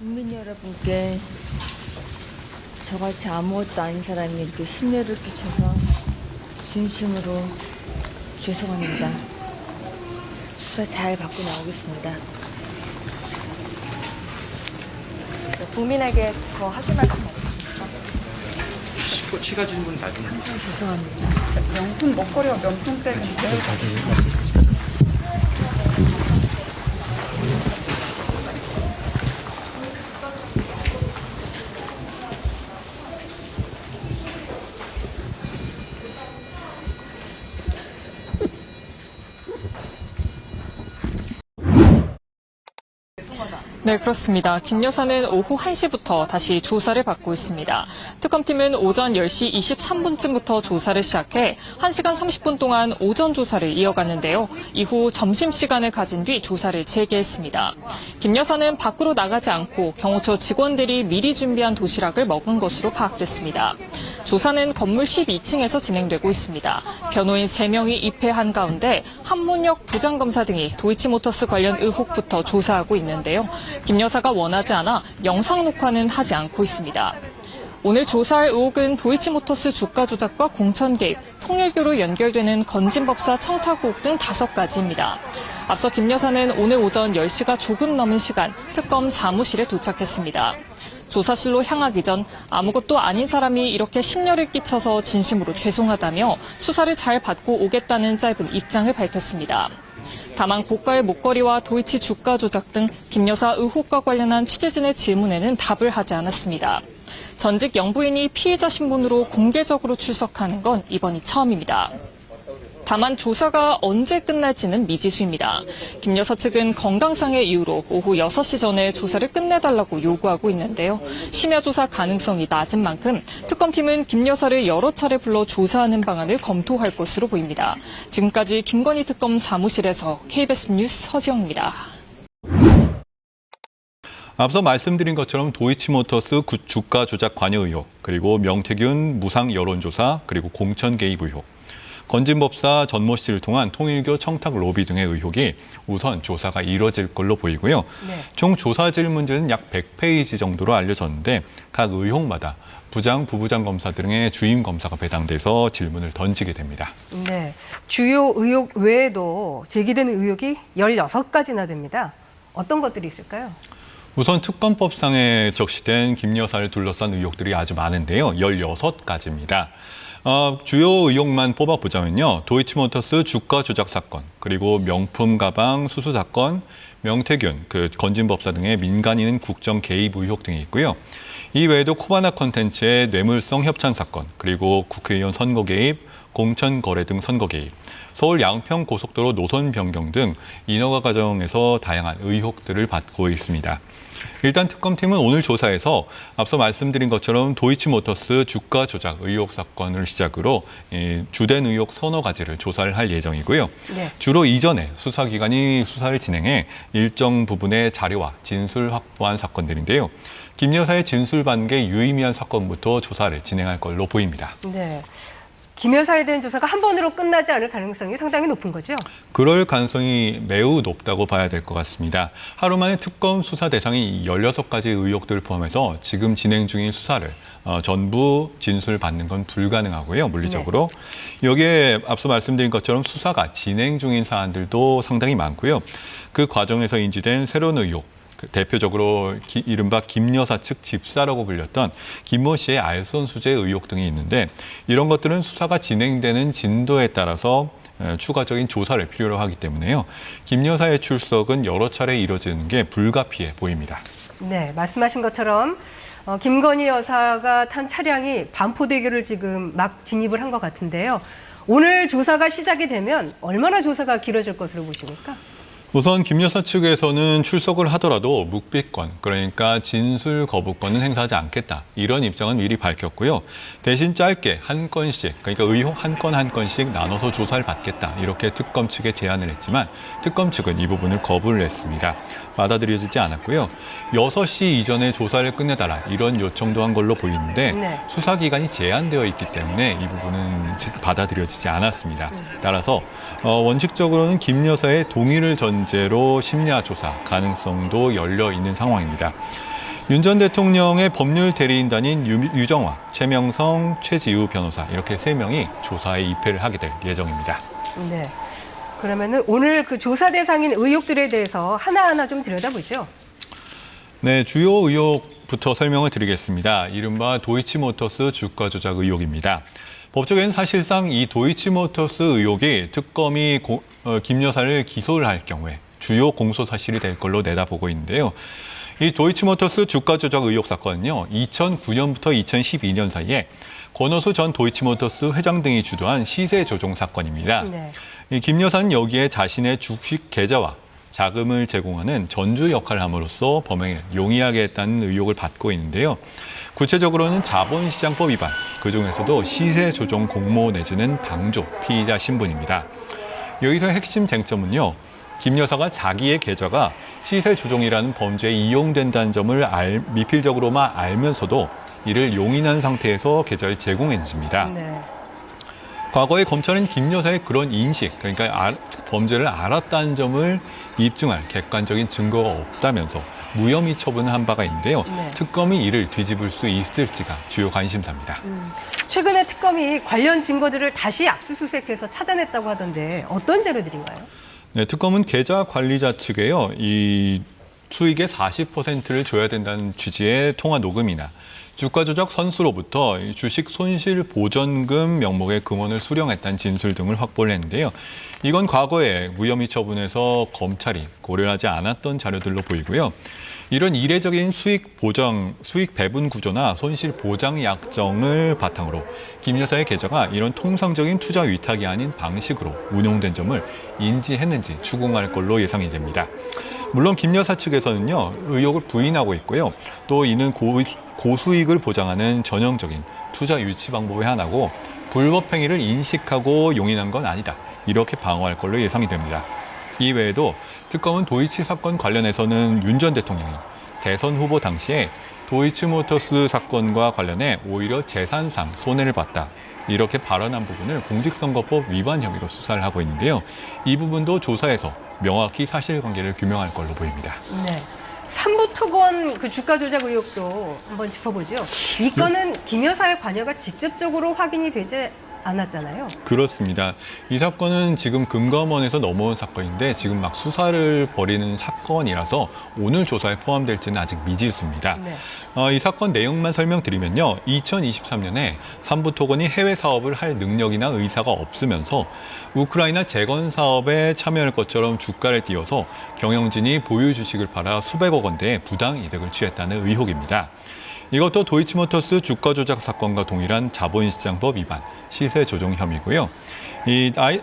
국민 여러분께 저같이 아무것도 아닌 사람이 이렇게 심려를 끼쳐서 진심으로 죄송합니다. 수사 잘 받고 나오겠습니다. 국민에게 더 하실 말씀 없으십니까? 추가 질문 나중에. 죄송합니다. 명품 먹거리와 명품백인데 네, 그렇습니다. 김 여사는 오후 1시부터 다시 조사를 받고 있습니다. 특검팀은 오전 10시 23분쯤부터 조사를 시작해 1시간 30분 동안 오전 조사를 이어갔는데요. 이후 점심시간을 가진 뒤 조사를 재개했습니다. 김 여사는 밖으로 나가지 않고 경호처 직원들이 미리 준비한 도시락을 먹은 것으로 파악됐습니다. 조사는 건물 12층에서 진행되고 있습니다. 변호인 3명이 입회한 가운데 한문혁 부장검사 등이 도이치모터스 관련 의혹부터 조사하고 있는데요. 김 여사가 원하지 않아 영상 녹화는 하지 않고 있습니다. 오늘 조사할 의혹은 도이치모터스 주가 조작과 공천 개입, 통일교로 연결되는 건진법사 청탁 의혹 등 5가지입니다. 앞서 김 여사는 오늘 오전 10시가 조금 넘은 시간 특검 사무실에 도착했습니다. 조사실로 향하기 전 아무것도 아닌 사람이 이렇게 심려를 끼쳐서 진심으로 죄송하다며 수사를 잘 받고 오겠다는 짧은 입장을 밝혔습니다. 다만 고가의 목걸이와 도이치 주가 조작 등 김 여사 의혹과 관련한 취재진의 질문에는 답을 하지 않았습니다. 전직 영부인이 피해자 신분으로 공개적으로 출석하는 건 이번이 처음입니다. 다만 조사가 언제 끝날지는 미지수입니다. 김 여사 측은 건강상의 이유로 오후 6시 전에 조사를 끝내달라고 요구하고 있는데요. 심야 조사 가능성이 낮은 만큼 특검팀은 김 여사를 여러 차례 불러 조사하는 방안을 검토할 것으로 보입니다. 지금까지 김건희 특검 사무실에서 KBS 뉴스 서지영입니다. 앞서 말씀드린 것처럼 도이치모터스 주가 조작 관여 의혹, 그리고 명태균 무상 여론조사, 그리고 공천 개입 의혹, 건진법사 전모 씨를 통한 통일교 청탁 로비 등의 의혹이 우선 조사가 이뤄질 걸로 보이고요. 네. 총 조사 질문지는 약 100페이지 정도로 알려졌는데 각 의혹마다 부장, 부부장 검사 등의 주임 검사가 배당돼서 질문을 던지게 됩니다. 네. 주요 의혹 외에도 제기된 의혹이 16가지나 됩니다. 어떤 것들이 있을까요? 우선 특검법상에 적시된 김 여사를 둘러싼 의혹들이 아주 많은데요. 16가지입니다. 주요 의혹만 뽑아보자면요. 도이치모터스 주가 조작 사건, 그리고 명품 가방 수수 사건, 명태균, 건진법사 등의 민간인 국정 개입 의혹 등이 있고요. 이 외에도 코바나 콘텐츠의 뇌물성 협찬 사건, 그리고 국회의원 선거 개입, 공천 거래 등 선거 개입, 서울 양평 고속도로 노선 변경 등 인허가 과정에서 다양한 의혹들을 받고 있습니다. 일단 특검팀은 오늘 조사에서 앞서 말씀드린 것처럼 도이치모터스 주가 조작 의혹 사건을 시작으로 주된 의혹 서너 가지를 조사를 할 예정이고요. 네. 주로 이전에 수사기관이 수사를 진행해 일정 부분의 자료와 진술 확보한 사건들인데요. 김 여사의 진술 반개 유의미한 사건부터 조사를 진행할 걸로 보입니다. 네. 김 여사에 대한 조사가 한 번으로 끝나지 않을 가능성이 상당히 높은 거죠? 그럴 가능성이 매우 높다고 봐야 될 것 같습니다. 하루 만에 특검 수사 대상이 16가지 의혹들을 포함해서 지금 진행 중인 수사를 전부 진술받는 건 불가능하고요, 물리적으로. 네. 여기에 앞서 말씀드린 것처럼 수사가 진행 중인 사안들도 상당히 많고요. 그 과정에서 인지된 새로운 의혹, 대표적으로 이른바 김 여사 측 집사라고 불렸던 김모 씨의 알선 수재 의혹 등이 있는데 이런 것들은 수사가 진행되는 진도에 따라서 추가적인 조사를 필요로 하기 때문에요. 김 여사의 출석은 여러 차례 이뤄지는 게 불가피해 보입니다. 네, 말씀하신 것처럼 김건희 여사가 탄 차량이 반포대교를 지금 막 진입을 한 것 같은데요. 오늘 조사가 시작이 되면 얼마나 조사가 길어질 것으로 보십니까? 우선 김 여사 측에서는 출석을 하더라도 묵비권, 그러니까 진술 거부권은 행사하지 않겠다. 이런 입장은 미리 밝혔고요. 대신 짧게 한 건씩, 그러니까 의혹 한 건 한 건씩 나눠서 조사를 받겠다. 이렇게 특검 측에 제안을 했지만 특검 측은 이 부분을 거부를 했습니다. 받아들여지지 않았고요. 6시 이전에 조사를 끝내달라. 이런 요청도 한 걸로 보이는데 네. 수사기간이 제한되어 있기 때문에 이 부분은 받아들여지지 않았습니다. 따라서 원칙적으로는 김 여사의 동의를 전제로 심야 조사 가능성도 열려 있는 상황입니다. 윤 전 대통령의 법률 대리인단인 유정화, 최명성, 최지우 변호사 이렇게 3명이 조사에 입회를 하게 될 예정입니다. 네. 그러면은 오늘 그 조사 대상인 의혹들에 대해서 하나하나 좀 들여다보죠. 네, 주요 의혹부터 설명을 드리겠습니다. 이른바 도이치모터스 주가 조작 의혹입니다. 법조계는 사실상 이 도이치모터스 의혹이 특검이 김 여사를 기소를 할 경우에 주요 공소 사실이 될 걸로 내다보고 있는데요. 이 도이치모터스 주가 조작 의혹 사건은요, 2009년부터 2012년 사이에 권오수 전 도이치모터스 회장 등이 주도한 시세 조종 사건입니다. 네. 이 김 여사는 여기에 자신의 주식 계좌와 자금을 제공하는 전주 역할을 함으로써 범행에 용이하게 했다는 의혹을 받고 있는데요. 구체적으로는 자본시장법 위반, 그중에서도 시세 조종 공모 내지는 방조, 피의자 신분입니다. 여기서 핵심 쟁점은요. 김 여사가 자기의 계좌가 시세 조종이라는 범죄에 이용된다는 점을 미필적으로만 알면서도 이를 용인한 상태에서 계좌를 제공했는지입니다. 네. 과거에 검찰은 김 여사의 그런 인식, 그러니까 범죄를 알았다는 점을 입증할 객관적인 증거가 없다면서 무혐의 처분을 한 바가 있는데요. 네. 특검이 이를 뒤집을 수 있을지가 주요 관심사입니다. 최근에 특검이 관련 증거들을 다시 압수수색해서 찾아냈다고 하던데 어떤 자료들인가요? 네, 특검은 계좌 관리자 측에요, 이 수익의 40%를 줘야 된다는 취지의 통화 녹음이나 주가 조작 선수로부터 주식 손실 보전금 명목의 금원을 수령했다는 진술 등을 확보를 했는데요. 이건 과거에 무혐의 처분에서 검찰이 고려하지 않았던 자료들로 보이고요. 이런 이례적인 수익 배분 구조나 손실 보장 약정을 바탕으로 김 여사의 계좌가 이런 통상적인 투자 위탁이 아닌 방식으로 운용된 점을 인지했는지 추궁할 걸로 예상이 됩니다. 물론 김 여사 측에서는요, 의혹을 부인하고 있고요. 또 이는 고수익을 보장하는 전형적인 투자 유치 방법의 하나고 불법 행위를 인식하고 용인한 건 아니다. 이렇게 방어할 걸로 예상이 됩니다. 이외에도 특검은 도이치 사건 관련해서는 윤 전 대통령이 대선 후보 당시에 도이치모터스 사건과 관련해 오히려 재산상 손해를 봤다. 이렇게 발언한 부분을 공직선거법 위반 혐의로 수사를 하고 있는데요. 이 부분도 조사에서 명확히 사실관계를 규명할 걸로 보입니다. 네. 삼부토건 그 주가 조작 의혹도 한번 짚어보죠. 이 건은 김 여사의 관여가 직접적으로 확인이 되지 않았잖아요. 그렇습니다. 이 사건은 지금 금감원에서 넘어온 사건인데 지금 막 수사를 벌이는 사건이라서 오늘 조사에 포함될지는 아직 미지수입니다. 네. 이 사건 내용만 설명드리면요. 2023년에 삼부토건이 해외 사업을 할 능력이나 의사가 없으면서 우크라이나 재건 사업에 참여할 것처럼 주가를 띄워서 경영진이 보유 주식을 팔아 수백억 원대의 부당 이득을 취했다는 의혹입니다. 이것도 도이치모터스 주가 조작 사건과 동일한 자본시장법 위반, 시세 조종 혐의고요.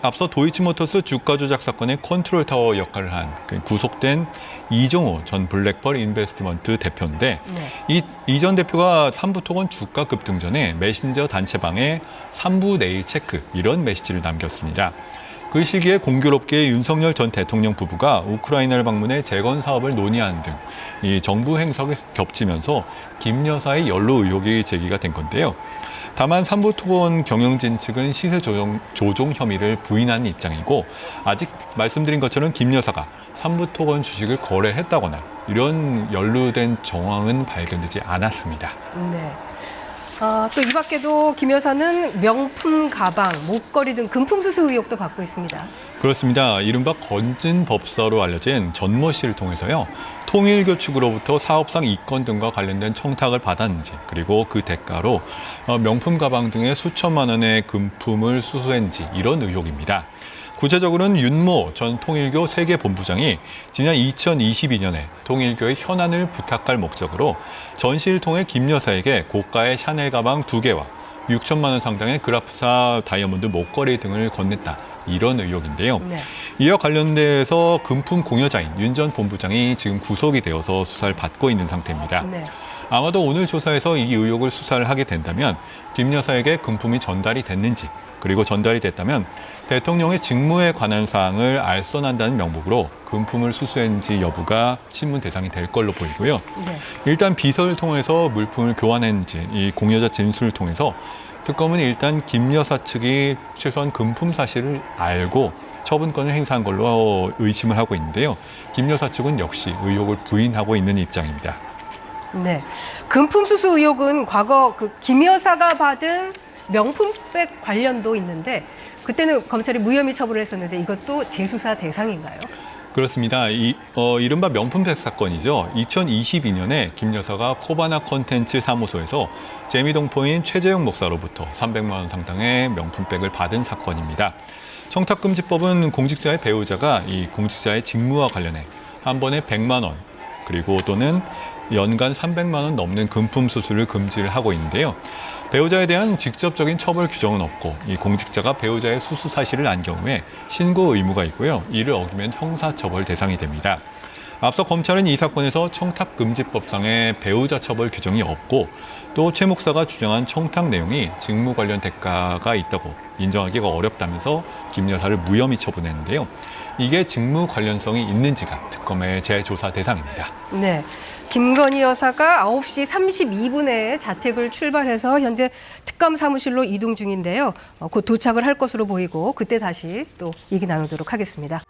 앞서 도이치모터스 주가 조작 사건의 컨트롤 타워 역할을 한 구속된 이종호 전 블랙펄 인베스트먼트 대표인데 네. 이 전 대표가 삼부토건 주가 급등 전에 메신저 단체방에 3부 내일 체크 이런 메시지를 남겼습니다. 그 시기에 공교롭게 윤석열 전 대통령 부부가 우크라이나를 방문해 재건 사업을 논의하는 등 이 정부 행사가 겹치면서 김 여사의 연루 의혹이 제기가 된 건데요. 다만 삼부토건 경영진 측은 시세 조종 혐의를 부인하는 입장이고 아직 말씀드린 것처럼 김 여사가 삼부토건 주식을 거래했다거나 이런 연루된 정황은 발견되지 않았습니다. 네. 또 이 밖에도 김 여사는 명품 가방, 목걸이 등 금품 수수 의혹도 받고 있습니다. 그렇습니다. 이른바 건진 법사로 알려진 전모 씨를 통해서요. 통일교 측으로부터 사업상 이권 등과 관련된 청탁을 받았는지 그리고 그 대가로 명품 가방 등의 수천만 원의 금품을 수수했는지 이런 의혹입니다. 구체적으로는 윤모 전 통일교 세계본부장이 지난 2022년에 통일교의 현안을 부탁할 목적으로 전시를 통해 김 여사에게 고가의 샤넬 가방 2개와 6천만 원 상당의 그라프사 다이아몬드 목걸이 등을 건넸다. 이런 의혹인데요. 네. 이와 관련돼서 금품 공여자인 윤 전 본부장이 지금 구속이 되어서 수사를 받고 있는 상태입니다. 네. 아마도 오늘 조사에서 이 의혹을 수사를 하게 된다면 김 여사에게 금품이 전달이 됐는지 그리고 전달이 됐다면 대통령의 직무에 관한 사항을 알선한다는 명목으로 금품을 수수했는지 여부가 신문 대상이 될 걸로 보이고요. 네. 일단 비서를 통해서 물품을 교환했는지 이 공여자 진술을 통해서 특검은 일단 김 여사 측이 최소한 금품 사실을 알고 처분권을 행사한 걸로 의심을 하고 있는데요. 김 여사 측은 역시 의혹을 부인하고 있는 입장입니다. 네. 금품수수 의혹은 과거 김 여사가 받은 명품백 관련도 있는데 그때는 검찰이 무혐의 처분을 했었는데 이것도 재수사 대상인가요? 그렇습니다. 이른바 명품백 사건이죠. 2022년에 김 여사가 코바나 콘텐츠 사무소에서 재미동포인 최재형 목사로부터 300만 원 상당의 명품백을 받은 사건입니다. 청탁금지법은 공직자의 배우자가 이 공직자의 직무와 관련해 한 번에 100만 원 그리고 또는 연간 300만 원 넘는 금품 수수를 금지를 하고 있는데요. 배우자에 대한 직접적인 처벌 규정은 없고 이 공직자가 배우자의 수수 사실을 안 경우에 신고 의무가 있고요. 이를 어기면 형사처벌 대상이 됩니다. 앞서 검찰은 이 사건에서 청탁금지법상의 배우자 처벌 규정이 없고 또 최 목사가 주장한 청탁 내용이 직무 관련 대가가 있다고 인정하기가 어렵다면서 김 여사를 무혐의 처분했는데요. 이게 직무 관련성이 있는지가 특검의 재조사 대상입니다. 네. 김건희 여사가 9시 32분에 자택을 출발해서 현재 특검 사무실로 이동 중인데요. 곧 도착을 할 것으로 보이고 그때 다시 또 얘기 나누도록 하겠습니다.